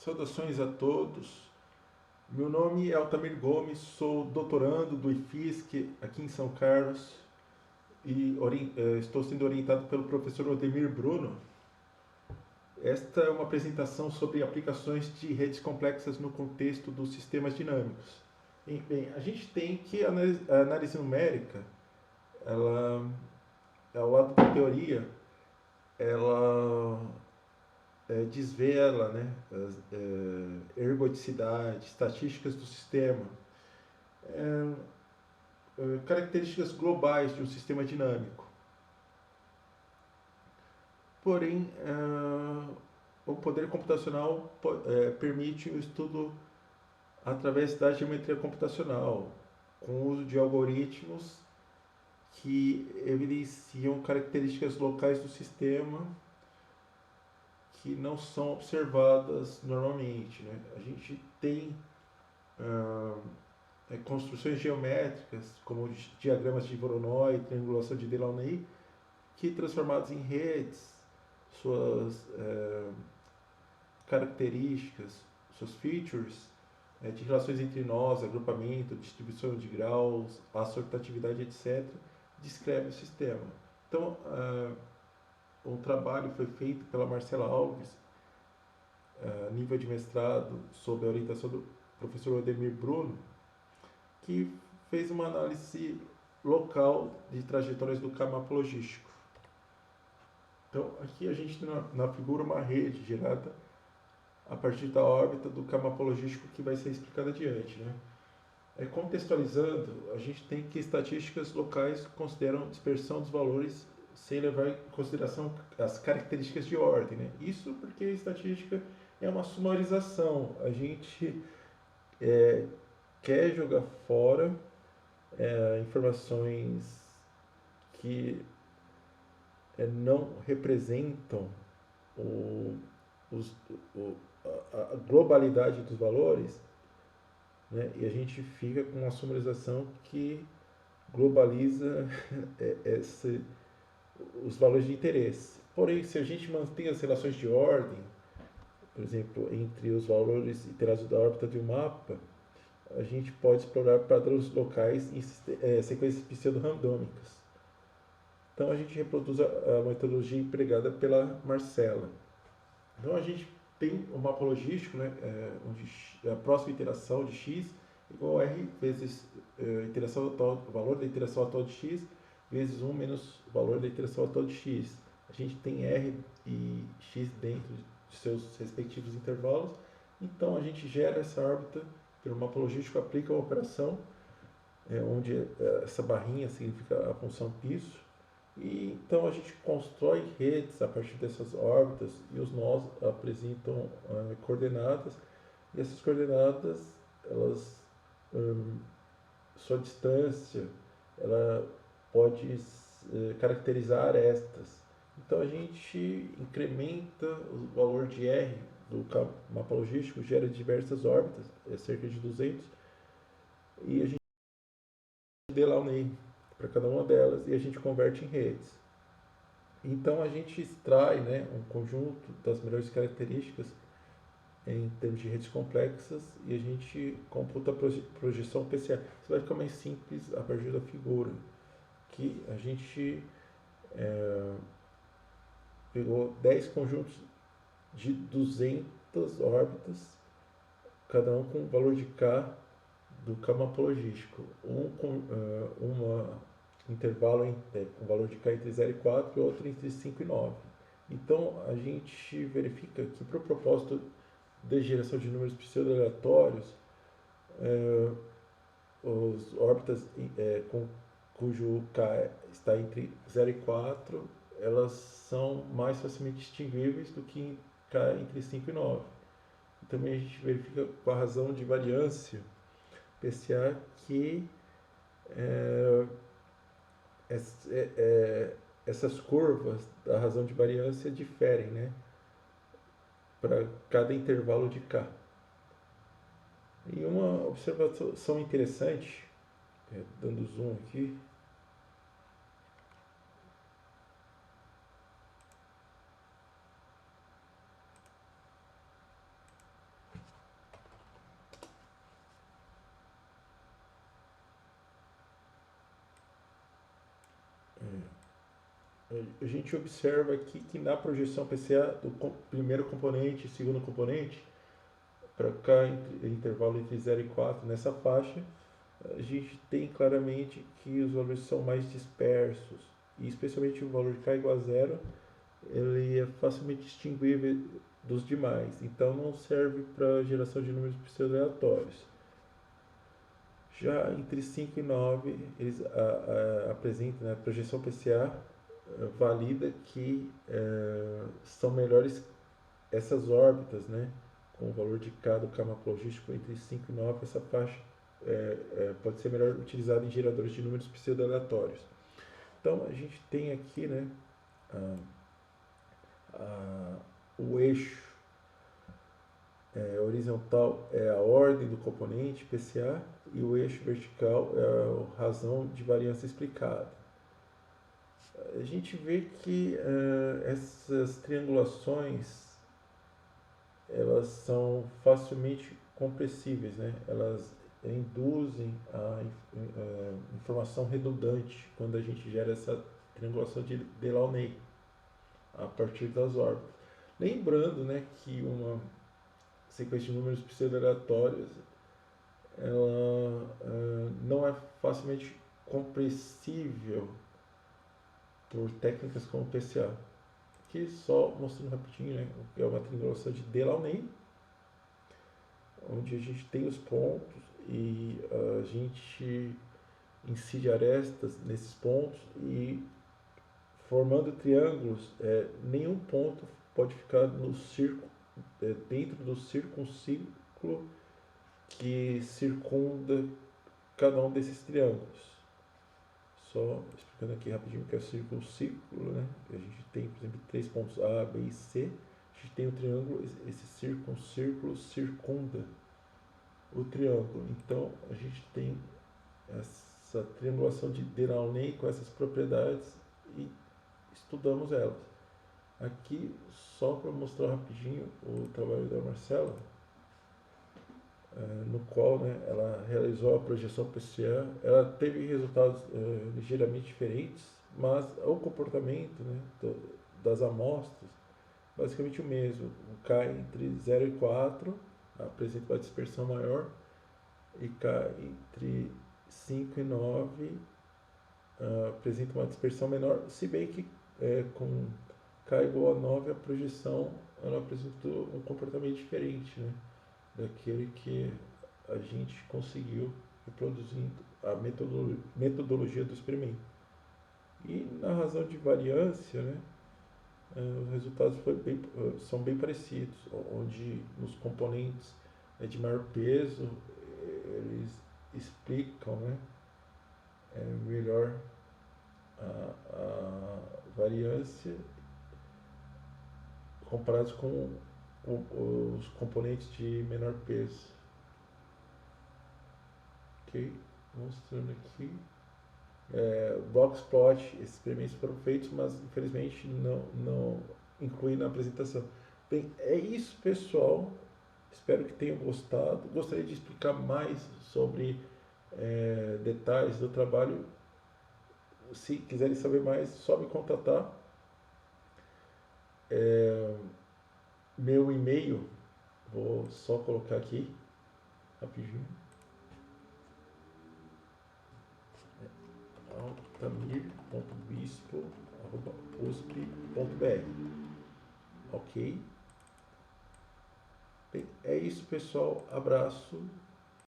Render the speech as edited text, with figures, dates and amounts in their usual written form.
Saudações a todos. Meu nome é Altamir Gomes, sou doutorando do IFISC aqui em São Carlos e estou sendo orientado pelo professor Odemir Bruno. Esta é uma apresentação sobre aplicações de redes complexas no contexto dos sistemas dinâmicos. Bem, a gente tem que a análise numérica, ela, ao lado da teoria, ela desvela, né, ergodicidade, estatísticas do sistema, características globais de um sistema dinâmico. Porém, o poder computacional permite o estudo através da geometria computacional, com o uso de algoritmos que evidenciam características locais do sistema que não são observadas normalmente, né? A gente tem construções geométricas, como diagramas de Voronoi, triangulação de Delaunay, que transformados em redes, suas características, suas features, de relações entre nós, agrupamento, distribuição de graus, assortatividade, etc., descreve o sistema. Então, o trabalho foi feito pela Marcela Alves, nível de mestrado, sob a orientação do professor Odemir Bruno, que fez uma análise local de trajetórias do campo logístico. Então, aqui a gente tem na figura uma rede gerada a partir da órbita do campo logístico que vai ser explicado adiante, né? Contextualizando, a gente tem que estatísticas locais consideram dispersão dos valores sem levar em consideração as características de ordem, né? Isso porque a estatística é uma sumarização. A gente quer jogar fora informações que não representam o, os, o, a globalidade dos valores, né? E a gente fica com uma sumarização que globaliza os valores de interesse. Porém, se a gente mantém as relações de ordem, por exemplo, entre os valores iterados da órbita de um mapa, a gente pode explorar padrões locais em sequências pseudo-randômicas. Então a gente reproduz a metodologia empregada pela Marcela. Então a gente tem um mapa logístico, né, onde a próxima iteração de x igual a r vezes iteração atual, o valor da iteração atual de x vezes 1 menos o valor da iteração atual de x. A gente tem r e x dentro de seus respectivos intervalos, então a gente gera essa órbita pelo mapa logístico, aplica uma operação onde essa barrinha significa a função piso, e então a gente constrói redes a partir dessas órbitas e os nós apresentam coordenadas, e essas coordenadas, elas, sua distância, ela pode caracterizar arestas. Então a gente incrementa o valor de R do mapa logístico, gera diversas órbitas, cerca de 200, e a gente Delaunay para cada uma delas e a gente converte em redes. Então a gente extrai, né, um conjunto das melhores características em termos de redes complexas e a gente computa a projeção PCA. Isso vai ficar mais simples a partir da figura, que a gente pegou 10 conjuntos de 200 órbitas, cada um com o valor de K do campo logístico. Uma intervalo com valor de K entre 0 e 4 e outro entre 5 e 9. Então a gente verifica que para o propósito de geração de números pseudo-aleatórios, as órbitas cujo K está entre 0 e 4, elas são mais facilmente distinguíveis do que K entre 5 e 9. E também a gente verifica com a razão de variância PCA que essas curvas da razão de variância diferem, né, para cada intervalo de K. E uma observação interessante, dando zoom aqui, a gente observa aqui que na projeção PCA do primeiro componente e segundo componente, para cá, intervalo entre 0 e 4, nessa faixa, a gente tem claramente que os valores são mais dispersos, e especialmente o valor de K igual a zero, ele é facilmente distinguível dos demais, então não serve para geração de números pseudo-aleatórios. Já entre 5 e 9, eles apresentam, né, a projeção PCA valida que são melhores essas órbitas, né, com o valor de K do K macrologístico entre 5 e 9, essa faixa pode ser melhor utilizada em geradores de números pseudo-aleatórios. Então, a gente tem aqui, né, o eixo horizontal é a ordem do componente PCA e o eixo vertical é a razão de variância explicada. A gente vê que essas triangulações elas são facilmente compressíveis, né? Elas induzem a informação redundante quando a gente gera essa triangulação de Delaunay a partir das órbitas. Lembrando, né, que uma sequência de números pseudo-aleatórios ela não é facilmente compressível por técnicas como o PCA. Aqui só mostrando rapidinho, né, o que é uma triangulação de Delaunay, onde a gente tem os pontos e a gente incide arestas nesses pontos e formando triângulos, nenhum ponto pode ficar no círculo, dentro do circuncírculo que circunda cada um desses triângulos. Só explicando aqui rapidinho o que é o círculo, né? A gente tem, por exemplo, 3 pontos A, B e C. A gente tem o triângulo, esse círculo circunda o triângulo. Então, a gente tem essa triangulação de Delaunay com essas propriedades e estudamos elas. Aqui, só para mostrar rapidinho o trabalho da Marcela, no qual, né, ela realizou a projeção PCA. Ela teve resultados ligeiramente diferentes, mas o comportamento, né, das amostras basicamente o mesmo. O K entre 0 e 4 apresenta uma dispersão maior e K entre 5 e 9 apresenta uma dispersão menor, se bem que com K igual a 9 a projeção ela apresentou um comportamento diferente, né, daquele que a gente conseguiu reproduzindo a metodologia do experimento. E na razão de variância, né, os resultados são bem parecidos, onde nos componentes de maior peso eles explicam, né, melhor a variância comparados com os componentes de menor peso. Ok, mostrando aqui. Box plot, esses experimentos foram feitos, mas infelizmente não inclui na apresentação. Bem, é isso, pessoal. Espero que tenham gostado. Gostaria de explicar mais sobre detalhes do trabalho. Se quiserem saber mais, só me contatar. Meu e-mail, vou só colocar aqui rapidinho. altamir.bispo@usp.br. Ok? Bem, é isso, pessoal. Abraço.